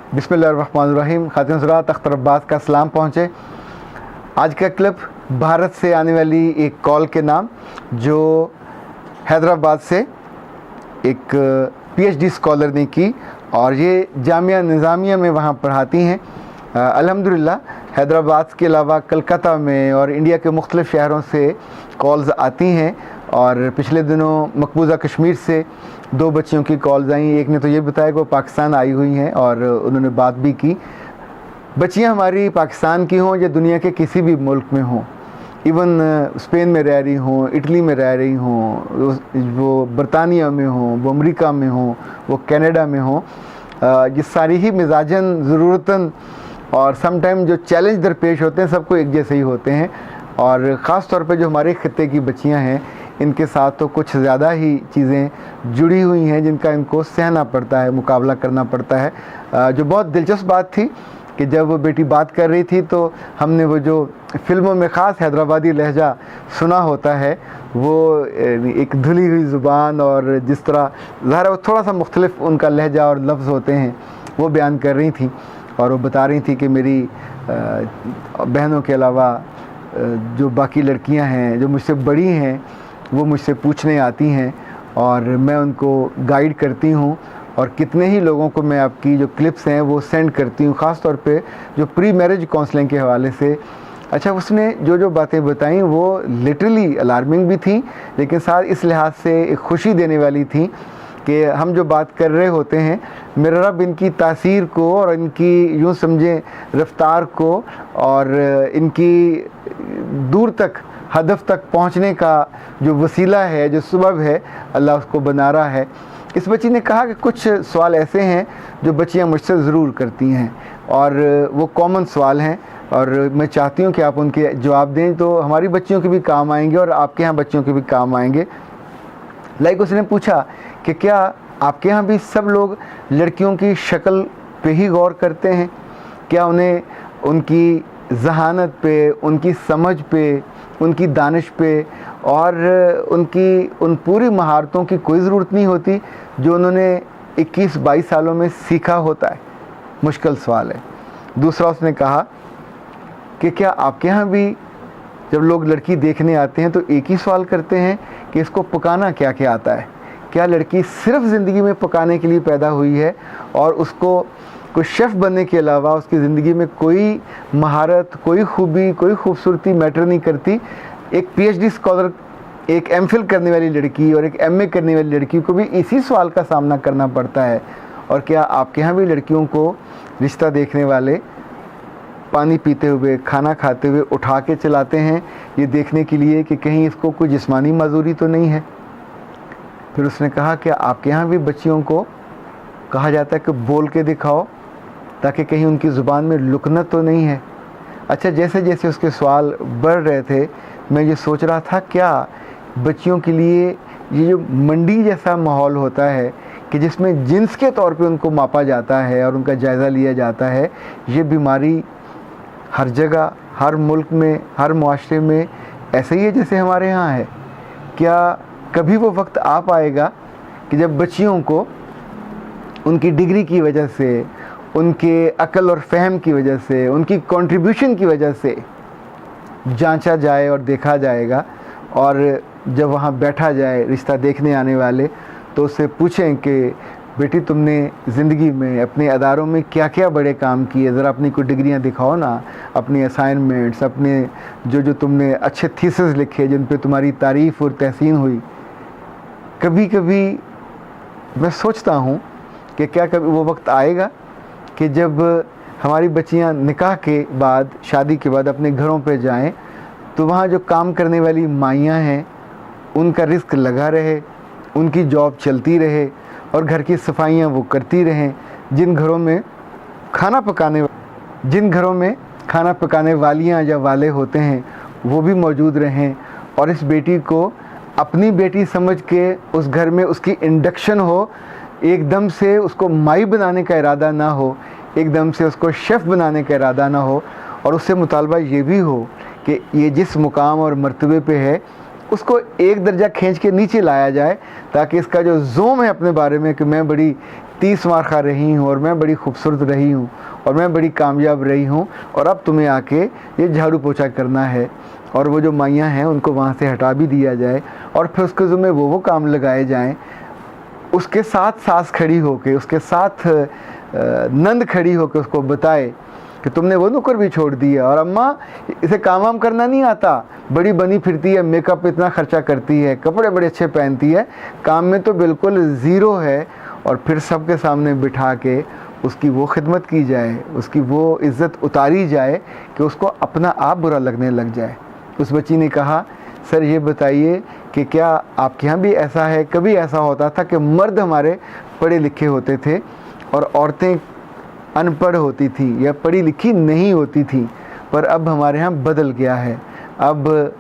बिस्मिल्लाहिर्रहमानिर्रहीम। खातिन हज़रात, अख्तर अब्बास का सलाम पहुँचे। आज का क्लिप भारत से आने वाली एक कॉल के नाम, जो हैदराबाद से एक पीएचडी स्कॉलर ने की और ये जामिया निज़ामिया में वहाँ पढ़ाती हैं। अल्हम्दुलिल्लाह हैदराबाद के अलावा कलकत्ता में और इंडिया के मुख्तलिफ़ शहरों से कॉल्स आती हैं और पिछले दिनों मकबूजा कश्मीर से 2 बच्चियों की कॉल्स आई। एक ने तो ये बताया कि वो पाकिस्तान आई हुई हैं और उन्होंने बात भी की। बच्चियां हमारी पाकिस्तान की हों या दुनिया के किसी भी मुल्क में हों, इवन स्पेन में रह रही हों, इटली में रह रही हों, वो बरतानिया में हों, वो अमेरिका में हों, वो कनाडा में हों, ये सारी ही मिजाजन ज़रूरतन और समटाइम जो चैलेंज दरपेश होते हैं सबको एक जैसे ही होते हैं। और ख़ास तौर पे जो हमारे ख़ित्ते की बच्चियां हैं, इनके साथ तो कुछ ज़्यादा ही चीज़ें जुड़ी हुई हैं जिनका इनको सहना पड़ता है, मुकाबला करना पड़ता है। जो बहुत दिलचस्प बात थी कि जब वो बेटी बात कर रही थी तो हमने वो जो फ़िल्मों में ख़ास हैदराबादी लहजा सुना होता है, वो एक धुली हुई ज़ुबान और जिस तरह ज़ाहिर है वो थोड़ा सा मुख्तलिफ उनका लहजा और लफ्ज़ होते हैं, वो बयान कर रही थी। और वो बता रही थी कि मेरी बहनों के अलावा जो बाकी लड़कियां हैं जो मुझसे बड़ी हैं, वो मुझसे पूछने आती हैं और मैं उनको गाइड करती हूँ और कितने ही लोगों को मैं आपकी जो क्लिप्स हैं वो सेंड करती हूँ, ख़ास तौर पे जो प्री मैरिज काउंसलिंग के हवाले से। अच्छा, उसने जो बातें बताई वो लिटरली अलार्मिंग भी थी, लेकिन साथ इस लिहाज से एक खुशी देने वाली थी कि हम जो बात कर रहे होते हैं, मेरा रब इनकी तासीर को और इनकी यूँ समझें रफ्तार को और इनकी दूर तक हदफ तक पहुंचने का जो वसीला है, जो सबब है, अल्लाह उसको बना रहा है। इस बच्ची ने कहा कि कुछ सवाल ऐसे हैं जो बच्चियां मुझसे ज़रूर करती हैं और वो कॉमन सवाल हैं और मैं चाहती हूं कि आप उनके जवाब दें तो हमारी बच्चियों के भी काम आएंगे और आपके यहाँ बच्चियों के भी काम आएंगे। लाइक उसने पूछा कि क्या आपके यहाँ भी सब लोग लड़कियों की शक्ल पे ही गौर करते हैं? क्या उन्हें उनकी जहानत पे, उनकी समझ पे, उनकी दानिश पे और उनकी उन पूरी महारतों की कोई ज़रूरत नहीं होती जो उन्होंने 21-22 सालों में सीखा होता है? मुश्किल सवाल है। दूसरा उसने कहा कि क्या आपके यहाँ भी जब लोग लड़की देखने आते हैं तो एक ही सवाल करते हैं कि इसको पकाना क्या क्या आता है? क्या लड़की सिर्फ़ ज़िंदगी में पकाने के लिए पैदा हुई है और उसको कोई शेफ़ बनने के अलावा उसकी ज़िंदगी में कोई महारत, कोई खूबी, कोई खूबसूरती मैटर नहीं करती? एक पीएचडी स्कॉलर, एक एमफिल करने वाली लड़की और एक एमए करने वाली लड़की को भी इसी सवाल का सामना करना पड़ता है। और क्या आपके यहाँ भी लड़कियों को रिश्ता देखने वाले पानी पीते हुए, खाना खाते हुए उठा के चलाते हैं, ये देखने के लिए कि कहीं इसको कोई जिस्मानी माजूरी तो नहीं है? फिर उसने कहा कि आपके यहाँ भी बच्चियों को कहा जाता है कि बोल के दिखाओ ताकि कहीं उनकी ज़ुबान में लुकनत तो नहीं है। अच्छा, जैसे जैसे उसके सवाल बढ़ रहे थे मैं ये सोच रहा था क्या बच्चियों के लिए ये जो मंडी जैसा माहौल होता है कि जिसमें जिन्स के तौर पे उनको मापा जाता है और उनका जायज़ा लिया जाता है, ये बीमारी हर जगह, हर मुल्क में, हर मुआशरे में ऐसे ही है जैसे हमारे यहाँ है? क्या कभी वो वक्त आ पाएगा कि जब बच्चियों को उनकी डिग्री की वजह से, उनके अक्ल और फ़हम की वजह से, उनकी कंट्रीब्यूशन की वजह से जांचा जाए और देखा जाएगा और जब वहाँ बैठा जाए रिश्ता देखने आने वाले तो उससे पूछें कि बेटी तुमने ज़िंदगी में अपने अदारों में क्या क्या बड़े काम किए, ज़रा अपनी कोई डिग्रियाँ दिखाओ ना, अपनी असाइनमेंट्स, अपने जो तुमने अच्छे थीसिस लिखे जिन पे तुम्हारी तारीफ़ और तहसीन हुई। कभी कभी मैं सोचता हूँ कि क्या कभी वो वक्त आएगा कि जब हमारी बच्चियाँ निकाह के बाद, शादी के बाद अपने घरों पे जाएं तो वहाँ जो काम करने वाली माइयाँ हैं उनका रिस्क लगा रहे, उनकी जॉब चलती रहे और घर की सफाइयाँ वो करती रहें। जिन घरों में खाना पकाने वालियाँ या वाले होते हैं वो भी मौजूद रहें और इस बेटी को अपनी बेटी समझ के उस घर में उसकी इंडक्शन हो, एकदम से उसको माई बनाने का इरादा ना हो, एकदम से उसको शेफ़ बनाने का इरादा ना हो और उससे मुतालबा ये भी हो कि ये जिस मुकाम और मर्तबे पे है उसको एक दर्जा खींच के नीचे लाया जाए, ताकि इसका जो जोम है अपने बारे में कि मैं बड़ी 30 मार खा रही हूँ और मैं बड़ी खूबसूरत रही हूँ और मैं बड़ी कामयाब रही हूँ, और अब तुम्हें आके ये झाड़ू पोछा करना है, और वो जो माइयाँ हैं उनको वहाँ से हटा भी दिया जाए, और फिर उसके ज़िम्मे वो काम लगाए जाएं। उसके साथ सास खड़ी होके, उसके साथ नंद खड़ी होके उसको बताए कि तुमने वो नौकर भी छोड़ दिया, और अम्मा इसे काम वाम करना नहीं आता, बड़ी बनी फिरती है, मेकअप इतना खर्चा करती है, कपड़े बड़े अच्छे पहनती है, काम में तो बिल्कुल ज़ीरो है। और फिर सबके सामने बिठा के उसकी वो खिदमत की जाए, उसकी वो इज़्ज़त उतारी जाए कि उसको अपना आप बुरा लगने लग जाए। उस बच्ची ने कहा, सर ये बताइए कि क्या आपके यहाँ भी ऐसा है? कभी ऐसा होता था कि मर्द हमारे पढ़े लिखे होते थे और औरतें अनपढ़ होती थी या पढ़ी लिखी नहीं होती थी, पर अब हमारे यहाँ बदल गया है। अब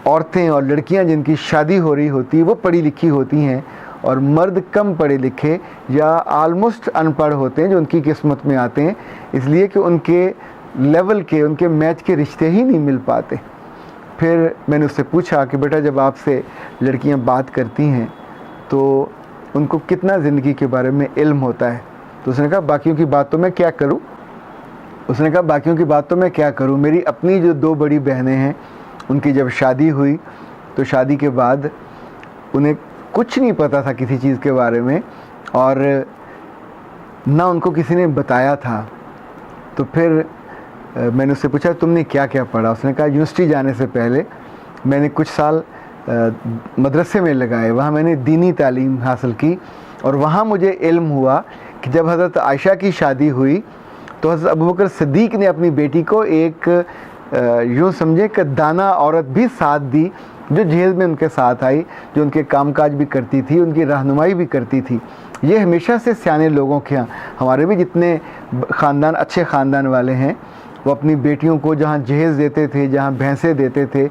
औरतें और लड़कियाँ जिनकी शादी हो रही होती वो पढ़ी लिखी होती हैं, और मर्द कम पढ़े लिखे या आलमोस्ट अनपढ़ होते हैं जो उनकी किस्मत में आते हैं, इसलिए कि उनके लेवल के, उनके मैच के रिश्ते ही नहीं मिल पाते। फिर मैंने उससे पूछा कि बेटा जब आपसे लड़कियां बात करती हैं तो उनको कितना ज़िंदगी के बारे में इल्म होता है? तो उसने कहा बाकियों की बात तो मैं क्या करूं। उसने कहा बाकियों की बात तो मैं क्या करूं, मेरी अपनी जो 2 बड़ी बहनें हैं उनकी जब शादी हुई तो शादी के बाद उन्हें कुछ नहीं पता था किसी चीज़ के बारे में, और ना उनको किसी ने बताया था। तो फिर मैंने उससे पूछा तुमने क्या क्या पढ़ा? उसने कहा यूनिवर्सिटी जाने से पहले मैंने कुछ साल मदरसे में लगाए, वहाँ मैंने दीनी तालीम हासिल की, और वहाँ मुझे इल्म हुआ कि जब हज़रत आयशा की शादी हुई तो हज़रत अबू बकर सिद्दीक़ ने अपनी बेटी को एक यूँ समझे कि दाना औरत भी साथ दी, जो जहेज़ में उनके साथ आई, जो उनके कामकाज भी करती थी, उनकी रहनुमाई भी करती थी। ये हमेशा से सियाने लोगों के यहाँ, हमारे भी जितने ख़ानदान अच्छे ख़ानदान वाले हैं, वो अपनी बेटियों को जहाँ जहेज़ देते थे, जहाँ भैंसें देते थे,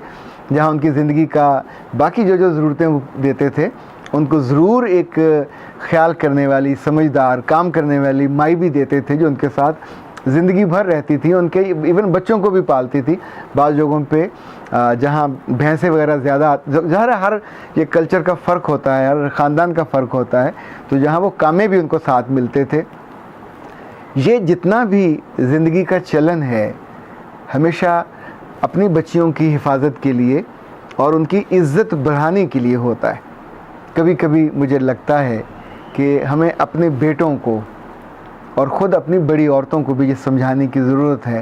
जहाँ उनकी ज़िंदगी का बाकी जो ज़रूरतें वो देते थे, उनको ज़रूर एक ख्याल करने वाली, समझदार, काम करने वाली माई भी देते थे, जो उनके साथ ज़िंदगी भर रहती थी, उनके इवन बच्चों को भी पालती थी। बाज़ जगहों पे जहाँ भैंसें वगैरह ज़्यादा, ज़ाहिर हर ये कल्चर का फ़र्क होता है, हर ख़ानदान का फ़र्क होता है, तो जहाँ वो कामें भी उनको साथ मिलते थे। ये जितना भी ज़िंदगी का चलन है हमेशा अपनी बच्चियों की हिफाजत के लिए और उनकी इज़्ज़त बढ़ाने के लिए होता है। कभी कभी मुझे लगता है कि हमें अपने बेटों को और ख़ुद अपनी बड़ी औरतों को भी ये समझाने की ज़रूरत है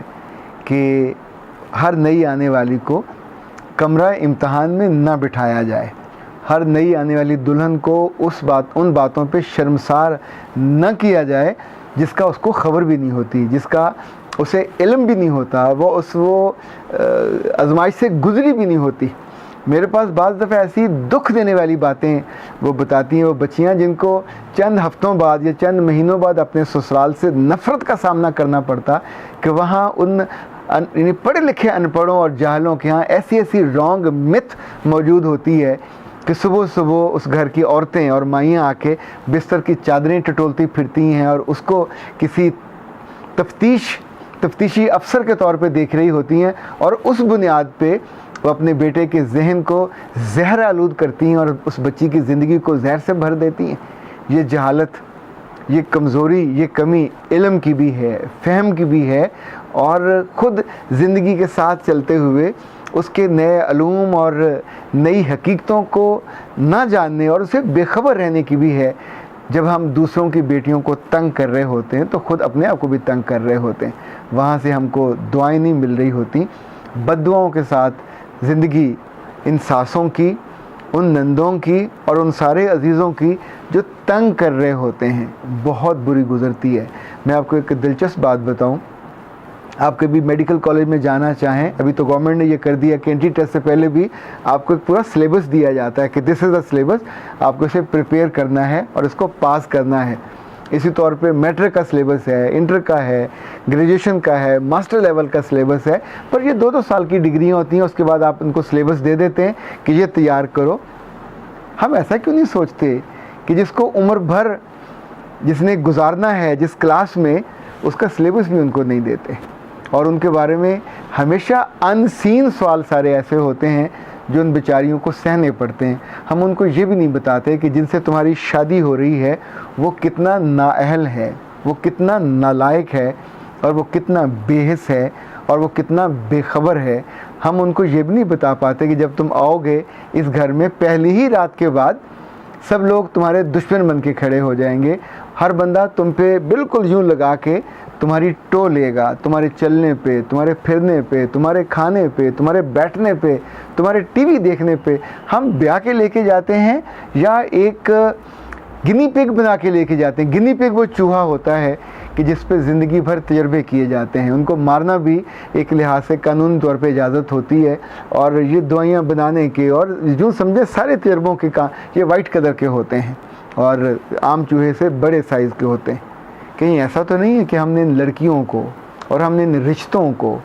कि हर नई आने वाली को कमरा इम्तहान में ना बिठाया जाए, हर नई आने वाली दुल्हन को उन बातों पे शर्मसार न किया जाए जिसका उसको ख़बर भी नहीं होती, जिसका उसे इल्म भी नहीं होता, वो आजमाइश से गुज़री भी नहीं होती। मेरे पास बाज़ दफ़े ऐसी दुख देने वाली बातें वो बताती हैं वो बच्चियां, जिनको चंद हफ्तों बाद या चंद महीनों बाद अपने ससुराल से नफ़रत का सामना करना पड़ता कि वहाँ उन पढ़े लिखे अनपढ़ों और जाहलों के यहाँ ऐसी ऐसी रॉन्ग मिथ मौजूद होती है कि सुबह सुबह उस घर की औरतें और माइयाँ आके बिस्तर की चादरें टटोलती फिरती हैं और उसको किसी तफ्तीशी अफसर के तौर पे देख रही होती हैं, और उस बुनियाद पे वो अपने बेटे के जहन को जहर आलूद करती हैं और उस बच्ची की ज़िंदगी को जहर से भर देती हैं। ये जहालत, ये कमज़ोरी, ये कमी इल्म की भी है, फ़हम की भी है, और ख़ुद ज़िंदगी के साथ चलते हुए उसके नए अलूम और नई हकीकतों को ना जानने और उसे बेखबर रहने की भी है। जब हम दूसरों की बेटियों को तंग कर रहे होते हैं तो ख़ुद अपने आप को भी तंग कर रहे होते हैं। वहाँ से हमको दुआएं नहीं मिल रही होती, बद्दुआओं के साथ ज़िंदगी इन सासों की, उन नंदों की और उन सारे अजीज़ों की जो तंग कर रहे होते हैं, बहुत बुरी गुज़रती है। मैं आपको एक दिलचस्प बात बताऊं, आप कभी मेडिकल कॉलेज में जाना चाहें, अभी तो गवर्नमेंट ने ये कर दिया कि एंट्री टेस्ट से पहले भी आपको एक पूरा सिलेबस दिया जाता है कि दिस इज़ द सिलेबस, आपको इसे प्रिपेयर करना है और इसको पास करना है। इसी तौर पे मैट्रिक का सिलेबस है, इंटर का है, ग्रेजुएशन का है, मास्टर लेवल का सिलेबस है, पर ये 2-2 साल की डिग्रियां होती हैं, उसके बाद आप इनको सिलेबस दे देते हैं कि ये तैयार करो। हम ऐसा क्यों नहीं सोचते कि जिसको उम्र भर जिसने गुजारना है जिस क्लास में, उसका सिलेबस भी उनको नहीं देते, और उनके बारे में हमेशा अनसीन सवाल सारे ऐसे होते हैं जो उन बेचारियों को सहने पड़ते हैं। हम उनको ये भी नहीं बताते कि जिनसे तुम्हारी शादी हो रही है वो कितना नाअहल है, वो कितना नालायक है, और वो कितना बेहिस है, और वो कितना बेखबर है। हम उनको ये भी नहीं बता पाते कि जब तुम आओगे इस घर में पहली ही रात के बाद सब लोग तुम्हारे दुश्मन बन के खड़े हो जाएंगे। हर बंदा तुम पे बिल्कुल यूँ लगा के तुम्हारी टो लेगा, तुम्हारे चलने पे, तुम्हारे फिरने पे, तुम्हारे खाने पे, तुम्हारे बैठने पे, तुम्हारे टीवी देखने पे। हम ब्याह के लेके जाते हैं या एक गिनी पिग बना के लेके जाते हैं। गिनी पिग वो चूहा होता है कि जिस पे ज़िंदगी भर तजर्बे किए जाते हैं। उनको मारना भी एक लिहाज से कानूनी तौर पे इजाज़त होती है, और ये दवाइयाँ बनाने के और जो समझे सारे तजर्बों के काम ये वाइट कलर के होते हैं और आम चूहे से बड़े साइज़ के होते हैं। कहीं ऐसा तो नहीं है कि हमने इन लड़कियों को और हमने इन रिश्तों को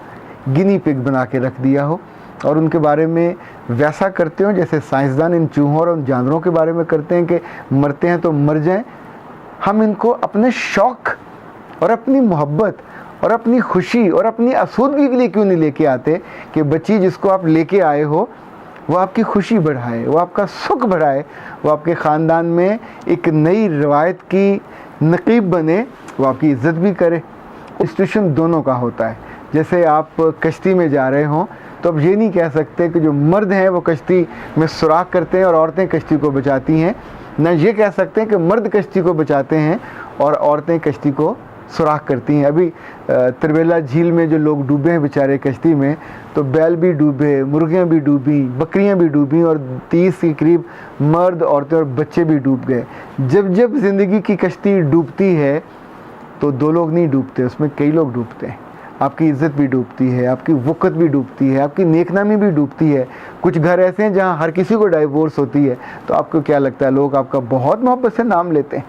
गिनी पिग बना के रख दिया हो और उनके बारे में वैसा करते हो जैसे साइंसदान इन चूहों और उन जानवरों के बारे में करते हैं कि मरते हैं तो मर जाएं। हम इनको अपने शौक़ और अपनी मोहब्बत और अपनी खुशी और अपनी आसूदगी के लिए क्यों नहीं लेके आते कि बच्ची जिसको आप लेके आए हो वो आपकी खुशी बढ़ाए, वो आपका सुख बढ़ाए, वो आपके ख़ानदान में एक नई रवायत की नकीब बने, वो आपकी इज़्ज़त भी करे। इंस्टीट्यूशन दोनों का होता है। जैसे आप कश्ती में जा रहे हों तो अब ये नहीं कह सकते कि जो मर्द हैं वो कश्ती में सुराख करते हैं और औरतें कश्ती को बचाती हैं। न ये कह सकते हैं कि मर्द कश्ती को बचाते हैं और औरतें कश्ती को सुराख करती हैं। अभी त्रिवेला झील में जो लोग डूबे हैं बेचारे कश्ती में, तो बैल भी डूबे, मुर्गियाँ भी डूबी, बकरियाँ भी डूबी और 30 के करीब मर्द, औरतें और बच्चे भी डूब गए। जब जब ज़िंदगी की कश्ती डूबती है तो दो लोग नहीं डूबते, उसमें कई लोग डूबते हैं। आपकी इज़्ज़त भी डूबती है, आपकी वक़्त भी डूबती है, आपकी नेकनामी भी डूबती है। कुछ घर ऐसे हैं जहाँ हर किसी को डाइवोर्स होती है, तो आपको क्या लगता है लोग आपका बहुत मोहब्बत से नाम लेते हैं?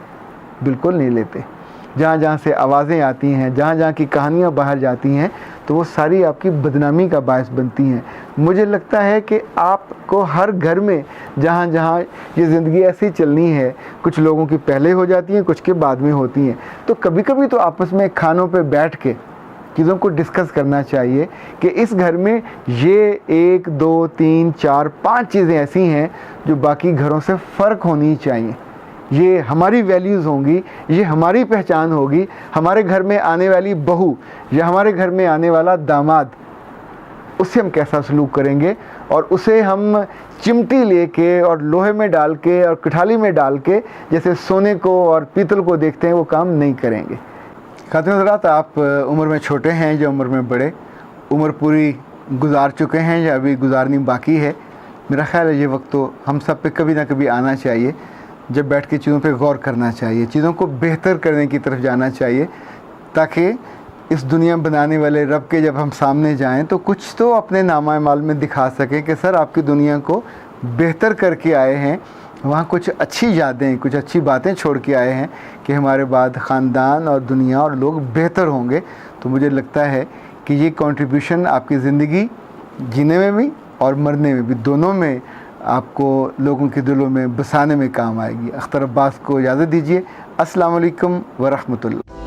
बिल्कुल नहीं लेते। जहाँ जहाँ से आवाज़ें आती हैं, जहाँ जहाँ की कहानियाँ बाहर जाती हैं, तो वो सारी आपकी बदनामी का बायस बनती हैं। मुझे लगता है कि आपको हर घर में जहाँ जहाँ ये ज़िंदगी ऐसी चलनी है, कुछ लोगों की पहले हो जाती हैं, कुछ के बाद में होती हैं, तो कभी कभी तो आपस में खानों पे बैठ के चीज़ों को डिस्कस करना चाहिए कि इस घर में ये 1, 2, 3, 4, 5 चीज़ें ऐसी हैं जो बाकी घरों से फ़र्क होनी चाहिए। ये हमारी वैल्यूज़ होंगी, ये हमारी पहचान होगी। हमारे घर में आने वाली बहू या हमारे घर में आने वाला दामाद, उससे हम कैसा सलूक करेंगे, और उसे हम चिमटी लेके और लोहे में डाल के और कठाली में डाल के जैसे सोने को और पीतल को देखते हैं वो काम नहीं करेंगे। खातिन हज़रात, आप उम्र में छोटे हैं या उम्र में बड़े, उम्र पूरी गुजार चुके हैं या अभी गुजारनी बाकी है, मेरा ख़्याल है ये वक्त तो हम सब पे कभी ना कभी आना चाहिए जब बैठ के चीज़ों पे गौर करना चाहिए, चीज़ों को बेहतर करने की तरफ जाना चाहिए, ताकि इस दुनिया बनाने वाले रब के जब हम सामने जाएं तो कुछ तो अपने नामा-ए-माल में दिखा सकें कि सर आपकी दुनिया को बेहतर करके आए हैं, वहाँ कुछ अच्छी यादें, कुछ अच्छी बातें छोड़ के आए हैं कि हमारे बाद ख़ानदान और दुनिया और लोग बेहतर होंगे। तो मुझे लगता है कि ये कंट्रीब्यूशन आपकी ज़िंदगी जीने में भी और मरने में भी, दोनों में आपको लोगों के दिलों में बसाने में काम आएगी। अख्तर अब्बास को इजाज़त दीजिए। अस्सलाम वालेकुम व रहमतुल्लाह।